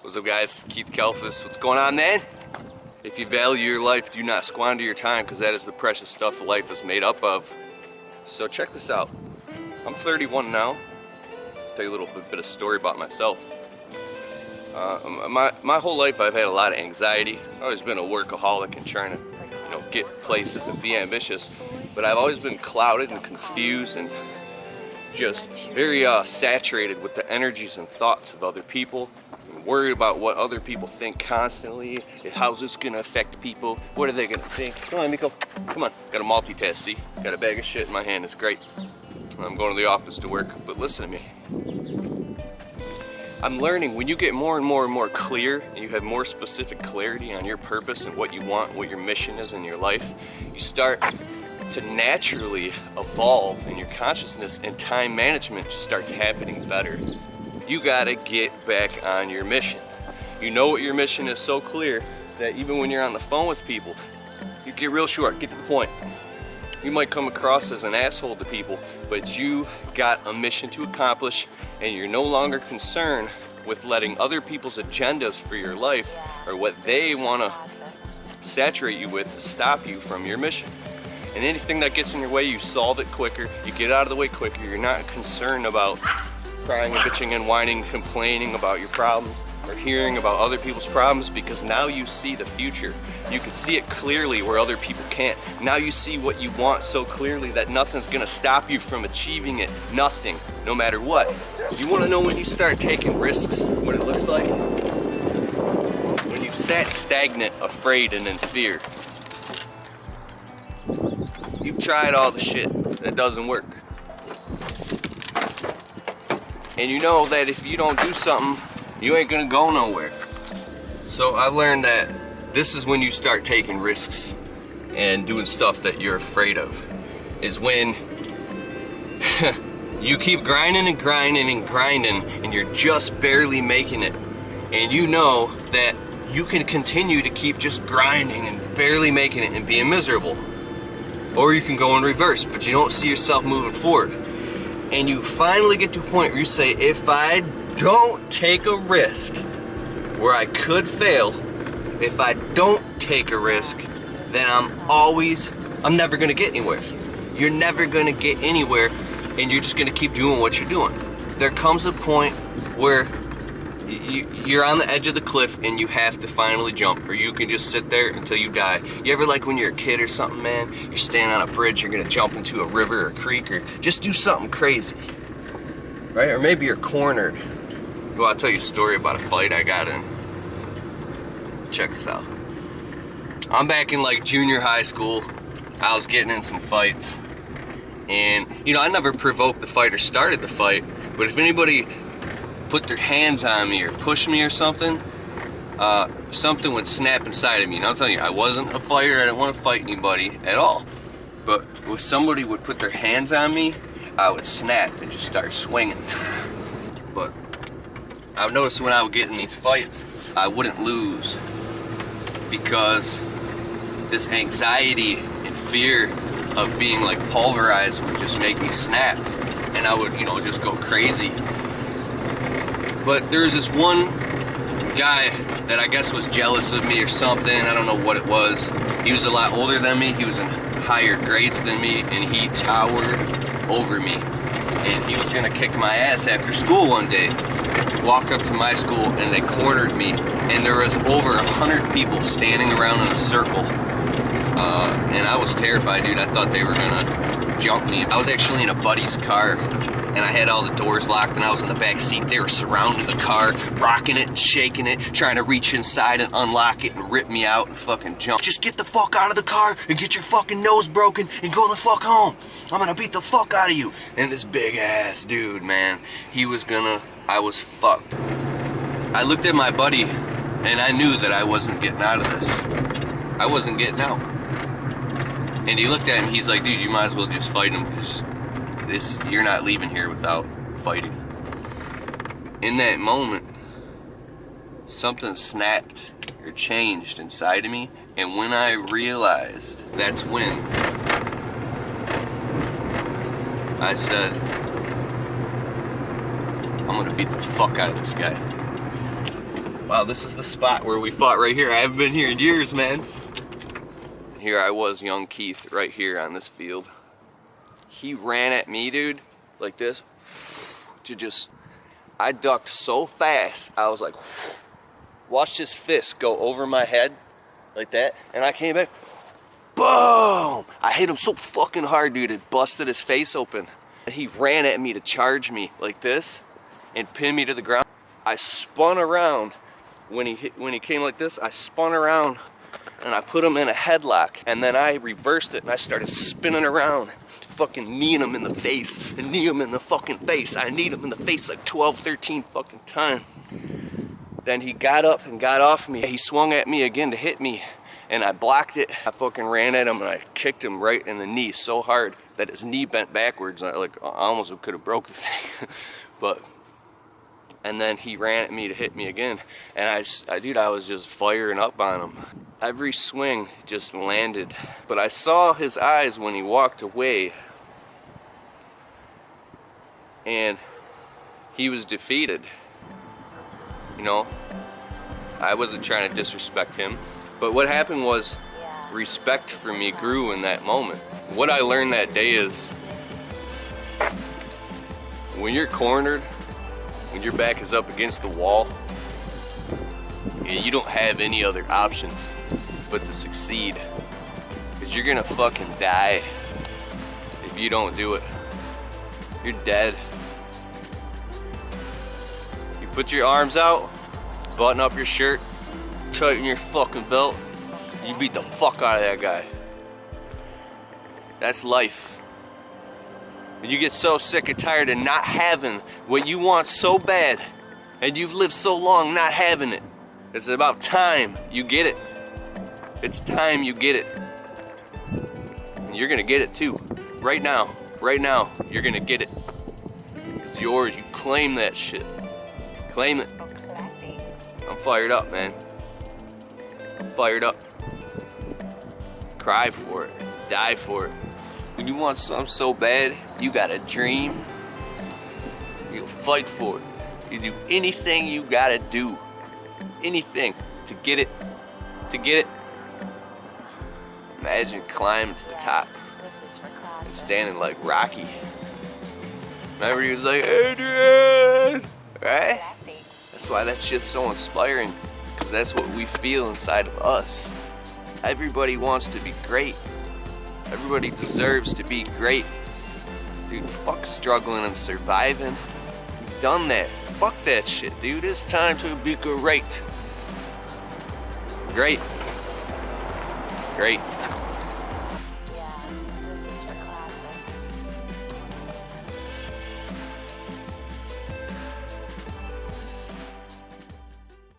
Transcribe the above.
What's up, guys? Keith Kelfis. What's going on, man? If you value your life, do not squander your time, because that is the precious stuff life is made up of. So check this out. I'm 31 now. I'll tell you a little bit of story about myself. My whole life I've had a lot of anxiety. I've always been a workaholic and trying to get places and be ambitious. But I've always been clouded and confused and just very saturated with the energies and thoughts of other people. I'm worried about what other people think constantly. How's this gonna affect people? What are they gonna think? Come on, Miko. Come on. Gotta multitask, see? Got a bag of shit in my hand, it's great. I'm going to the office to work, but listen to me. I'm learning when you get more and more clear, and you have more specific clarity on your purpose and what you want, what your mission is in your life, you start to naturally evolve in your consciousness, and time management just starts happening better. You gotta get back on your mission. You know what your mission is so clear that even when you're on the phone with people, you get real short, get to the point. You might come across as an asshole to people, but you got a mission to accomplish, and you're no longer concerned with letting other people's agendas for your life or what they wanna saturate you with stop you from your mission. And anything that gets in your way, you solve it quicker, you get out of the way quicker. You're not concerned about crying and bitching and whining, complaining about your problems or hearing about other people's problems, because now you see the future. You can see it clearly where other people can't. Now you see what you want so clearly that nothing's gonna stop you from achieving it. Nothing, no matter what. You wanna know when you start taking risks, what it looks like? When you've sat stagnant, afraid, and in fear. You've tried all the shit that doesn't work. And you know that if you don't do something, you ain't gonna go nowhere. So I learned that this is when you start taking risks and doing stuff that you're afraid of. Is when you keep grinding and grinding and grinding and you're just barely making it. And you know that you can continue to keep just grinding and barely making it and being miserable. Or you can go in reverse, but you don't see yourself moving forward. And you finally get to a point where you say, if I don't take a risk where I could fail, if I don't take a risk, then I'm never gonna get anywhere. You're never gonna get anywhere, and you're just gonna keep doing what you're doing. There comes a point where you're on the edge of the cliff and you have to finally jump, or you can just sit there until you die. You ever, like when you're a kid or something, man, you're standing on a bridge, you're gonna jump into a river or a creek, or just do something crazy, right? Or maybe you're cornered. Well, I'll tell you a story about a fight I got in. Check this out. I'm back in like junior high school. I was getting in some fights, and I never provoked the fight or started the fight, but if anybody put their hands on me or push me or something, something would snap inside of me. And I'm telling you, I wasn't a fighter. I didn't want to fight anybody at all. But if somebody would put their hands on me, I would snap and just start swinging. But I've noticed when I would get in these fights, I wouldn't lose, because this anxiety and fear of being like pulverized would just make me snap, and I would, just go crazy. But there's this one guy that I guess was jealous of me or something. I don't know what it was. He was a lot older than me. He was in higher grades than me, and he towered over me. And he was gonna kick my ass after school one day. Walked up to my school and they cornered me. And there was over 100 people standing around in a circle. And I was terrified, dude. I thought they were gonna jump me. I was actually in a buddy's car, and I had all the doors locked, and I was in the back seat. They were surrounding the car, rocking it and shaking it, trying to reach inside and unlock it and rip me out and fucking jump. Just get the fuck out of the car and get your fucking nose broken and go the fuck home. I'm gonna beat the fuck out of you. And this big ass dude, man, I was fucked. I looked at my buddy and I knew that I wasn't getting out of this. I wasn't getting out. And he looked at him, he's like, dude, you might as well just fight him, because you're not leaving here without fighting. In that moment, something snapped or changed inside of me, and when I realized, that's when I said, I'm gonna beat the fuck out of this guy. Wow, this is the spot where we fought right here. I haven't been here in years, man. Here I was, young Keith, right here on this field. He ran at me, dude, like this, I ducked so fast, I was like, watched his fist go over my head, like that, and I came back, boom! I hit him so fucking hard, dude, it busted his face open. He ran at me to charge me, like this, and pin me to the ground. I spun around. When he came like this, I spun around and I put him in a headlock, and then I reversed it and I started spinning around, fucking kneeing him in the face and knee him in the fucking face. I kneed him in the face like 12, 13 fucking times. Then he got up and got off me. He swung at me again to hit me, and I blocked it. I fucking ran at him and I kicked him right in the knee so hard that his knee bent backwards. I almost could have broke the thing. And then he ran at me to hit me again, and I was just firing up on him. Every swing just landed, but I saw his eyes when he walked away, and he was defeated. You know, I wasn't trying to disrespect him, but what happened was respect for me grew in that moment. What I learned that day is when you're cornered, when your back is up against the wall, you don't have any other options but to succeed. Because you're gonna fucking die if you don't do it. You're dead. You put your arms out, button up your shirt, tighten your fucking belt, you beat the fuck out of that guy. That's life. And you get so sick and tired of not having what you want so bad, and you've lived so long not having it. It's about time you get it. It's time you get it. And you're gonna get it too. Right now. Right now, you're gonna get it. It's yours. You claim that shit. Claim it. I'm fired up, man. I'm fired up. Cry for it. Die for it. When you want something so bad, you got a dream, you'll fight for it. You do anything you gotta do. Anything to get it. To get it. Imagine climbing to the top and standing like Rocky. Remember he was like, Adrian! Right? That's why that shit's so inspiring. Because that's what we feel inside of us. Everybody wants to be great. Everybody deserves to be great. Dude, fuck struggling and surviving. We've done that. Fuck that shit, dude. It's time to be great. Great. Great.